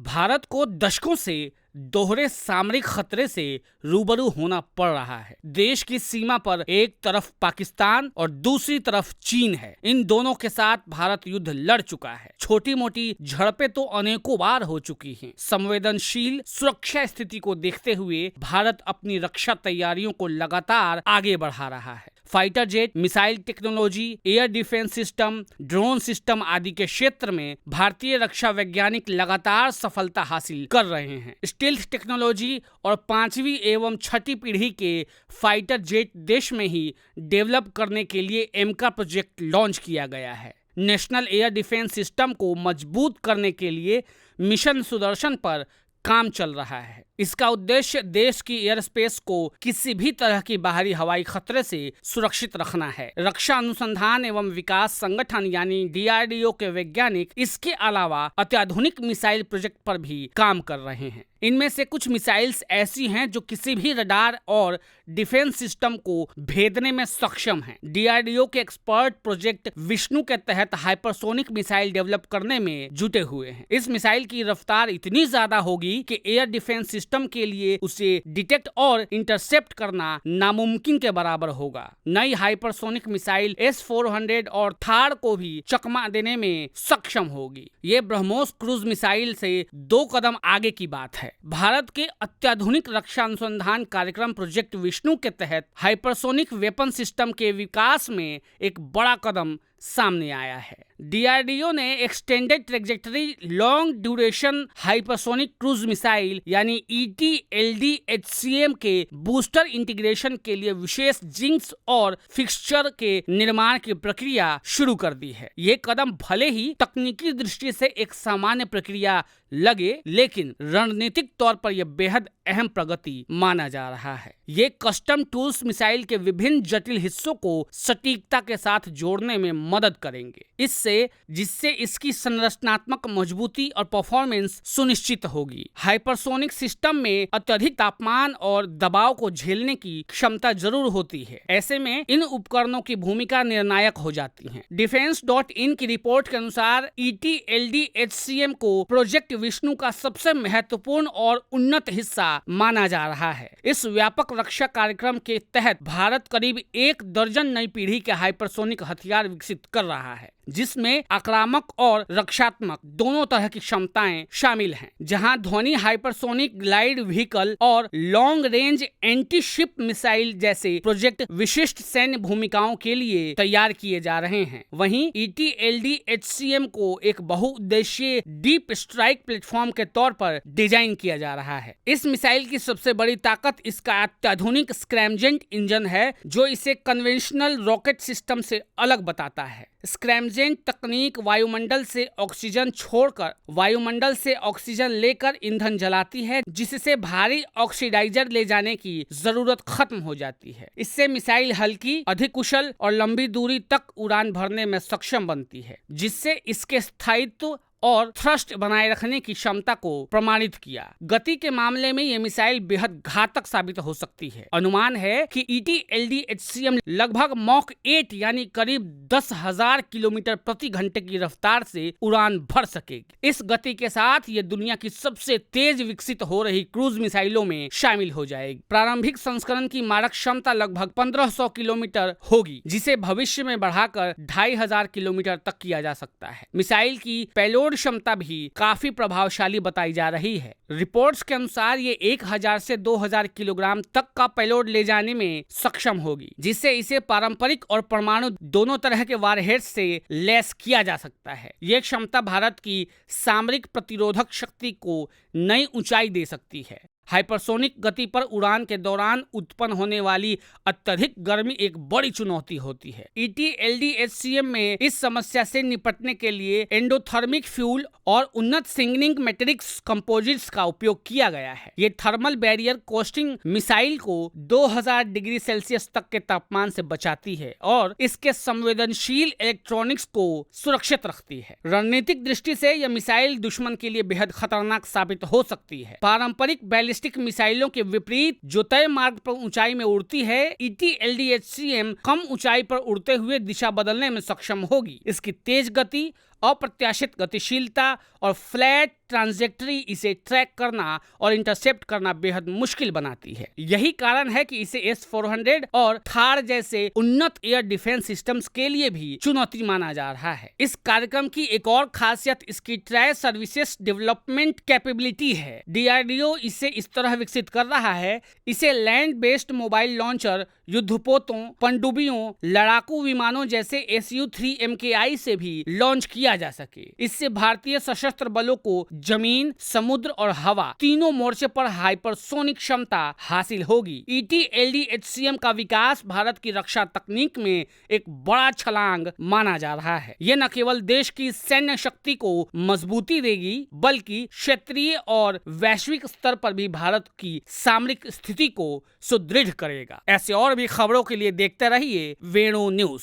भारत को दशकों से दोहरे सामरिक खतरे से रूबरू होना पड़ रहा है। देश की सीमा पर एक तरफ पाकिस्तान और दूसरी तरफ चीन है। इन दोनों के साथ भारत युद्ध लड़ चुका है। छोटी मोटी झड़पें तो अनेकों बार हो चुकी हैं। संवेदनशील सुरक्षा स्थिति को देखते हुए भारत अपनी रक्षा तैयारियों को लगातार आगे बढ़ा रहा है। Fighter jet, missile technology, air defence system, drone system आदि के क्षेत्र में भारतीय रक्षा वैज्ञानिक लगातार सफलता हासिल कर रहे हैं। स्टील्थ टेक्नोलॉजी और 5वीं एवं 6ठी पीढ़ी के फाइटर जेट देश में ही डेवलप करने के लिए एमका प्रोजेक्ट लॉन्च किया गया है। नेशनल एयर डिफेंस सिस्टम को मजबूत करने के लिए मिशन सुदर्शन पर काम चल रहा है। इसका उद्देश्य देश की एयर स्पेस को किसी भी तरह की बाहरी हवाई खतरे से सुरक्षित रखना है। रक्षा अनुसंधान एवं विकास संगठन यानी DRDO के वैज्ञानिक इसके अलावा अत्याधुनिक मिसाइल प्रोजेक्ट पर भी काम कर रहे हैं। इनमें से कुछ मिसाइल्स ऐसी हैं जो किसी भी रडार और डिफेंस सिस्टम को भेदने में सक्षम हैं। DRDO के एक्सपर्ट प्रोजेक्ट विष्णु के तहत हाइपरसोनिक मिसाइल डेवलप करने में जुटे हुए हैं। इस मिसाइल की रफ्तार इतनी ज्यादा होगी कि एयर डिफेंस सिस्टम के लिए उसे डिटेक्ट और इंटरसेप्ट करना नामुमकिन के बराबर होगा। नई हाइपरसोनिक मिसाइल S-400 और थार को भी चकमा देने में सक्षम होगी। ये ब्रह्मोस क्रूज मिसाइल से 2 कदम आगे की बात है। भारत के अत्याधुनिक रक्षा अनुसंधान कार्यक्रम प्रोजेक्ट विष्णु के तहत हाइपरसोनिक वेपन सिस्टम के विकास में एक बड़ा कदम सामने आया है। DRDO ने extended trajectory long duration hypersonic cruise missile यानी ETLD-HCM के बूस्टर इंटीग्रेशन के लिए विशेष जिंक्स और फिक्सचर के निर्माण की प्रक्रिया शुरू कर दी है। ये कदम भले ही तकनीकी दृष्टि से एक सामान्य प्रक्रिया लगे, लेकिन रणनीतिक तौर पर यह बेहद अहम प्रगति माना जा रहा है। ये कस्टम टूल्स मिसाइल के विभिन्न जटिल हिस्सों को सटीकता के साथ जोड़ने में मदद करेंगे, जिससे इसकी संरचनात्मक मजबूती और परफॉर्मेंस सुनिश्चित होगी। हाइपरसोनिक सिस्टम में अत्यधिक तापमान और दबाव को झेलने की क्षमता जरूर होती है। ऐसे में इन उपकरणों की भूमिका निर्णायक हो जाती है। Defense.in की रिपोर्ट के अनुसार ETLD-HCM को प्रोजेक्ट विष्णु का सबसे महत्वपूर्ण और उन्नत हिस्सा माना जा रहा है। इस व्यापक रक्षा कार्यक्रम के तहत भारत करीब 1 दर्जन नई पीढ़ी के हाइपरसोनिक हथियार विकसित कर रहा है, जिसमें आक्रामक और रक्षात्मक दोनों तरह की क्षमताएं शामिल हैं। जहां ध्वनि हाइपरसोनिक ग्लाइड व्हीकल और long range anti ship missile जैसे प्रोजेक्ट विशिष्ट सैन्य भूमिकाओं के लिए तैयार किए जा रहे हैं, वहीं ETLD-HCM को एक बहुउद्देशीय डीप स्ट्राइक प्लेटफॉर्म के तौर पर डिजाइन किया जा रहा है। इस मिसाइल की सबसे बड़ी ताकत इसका अत्याधुनिक स्क्रैमजेट इंजन है, जो इसे कन्वेंशनल रॉकेट सिस्टम से अलग बताता है। स्क्रैमजेट तकनीक वायुमंडल से ऑक्सीजन लेकर ईंधन जलाती है, जिससे भारी ऑक्सीडाइजर ले जाने की जरूरत खत्म हो जाती है। इससे मिसाइल हल्की, अधिक कुशल और लंबी दूरी तक उड़ान भरने में सक्षम बनती है, जिससे इसके स्थायित्व और थ्रस्ट बनाए रखने की क्षमता को प्रमाणित किया। गति के मामले में यह मिसाइल बेहद घातक साबित हो सकती है। अनुमान है कि ETLD-HCM लगभग मॉक 8 यानी करीब 10,000 किलोमीटर प्रति घंटे की रफ्तार से उड़ान भर सकेगी। इस गति के साथ ये दुनिया की सबसे तेज विकसित हो रही क्रूज मिसाइलों में शामिल हो जाएगी। प्रारंभिक संस्करण की मारक क्षमता लगभग 1500 किलोमीटर होगी, जिसे भविष्य में बढ़ाकर 2500 किलोमीटर तक किया जा सकता है। मिसाइल की पेलोड क्षमता भी काफी प्रभावशाली बताई जा रही है। रिपोर्ट्स के अनुसार ये 1000 से 2000 किलोग्राम तक का पेलोड ले जाने में सक्षम होगी, जिससे इसे पारंपरिक और परमाणु दोनों तरह के वारहेड्स से लैस किया जा सकता है। ये क्षमता भारत की सामरिक प्रतिरोधक शक्ति को नई ऊंचाई दे सकती है। हाइपरसोनिक गति पर उड़ान के दौरान उत्पन्न होने वाली अत्यधिक गर्मी एक बड़ी चुनौती होती है। ETLD-HCM में इस समस्या से निपटने के लिए एंडोथर्मिक फ्यूल और उन्नत सिंगनिंग मैट्रिक्स कंपोजिट्स का उपयोग किया गया है। ये थर्मल बैरियर कोस्टिंग मिसाइल को 2000 डिग्री सेल्सियस तक के तापमान से बचाती है और इसके संवेदनशील इलेक्ट्रॉनिक्स को सुरक्षित रखती है। रणनीतिक दृष्टि से यह मिसाइल दुश्मन के लिए बेहद खतरनाक साबित हो सकती है। पारंपरिक बैलिस्टिक मिसाइलों के विपरीत जो तय मार्ग पर ऊंचाई में उड़ती है, ETLD-HCM कम ऊंचाई पर उड़ते हुए दिशा बदलने में सक्षम होगी। इसकी तेज गति अप्रत्याशित गतिशीलता और फ्लैट ट्रांजैक्टरी इसे ट्रैक करना और इंटरसेप्ट करना बेहद मुश्किल बनाती है। यही कारण है कि इसे S-400 और थार जैसे उन्नत एयर डिफेंस सिस्टम्स के लिए भी चुनौती माना जा रहा है। इस कार्यक्रम की एक और खासियत इसकी ट्राई सर्विसेज डेवलपमेंट कैपेबिलिटी है। DRDO इसे इस तरह विकसित कर रहा है, इसे लैंड बेस्ड मोबाइल लॉन्चर, युद्धपोतों, पनडुब्बियों, लड़ाकू विमानों जैसे Su-3 MKI से भी लॉन्च किया जा सके। इससे भारतीय सशस्त्र बलों को जमीन, समुद्र और हवा तीनों मोर्चे पर हाइपरसोनिक क्षमता हासिल होगी। ET-LD-HCM का विकास भारत की रक्षा तकनीक में एक बड़ा छलांग माना जा रहा है। यह न केवल देश की सैन्य शक्ति को मजबूती देगी, बल्कि क्षेत्रीय और वैश्विक स्तर पर भी भारत की सामरिक स्थिति को सुदृढ़ करेगा। ऐसे और भी खबरों के लिए देखते रहिए वेणु न्यूज।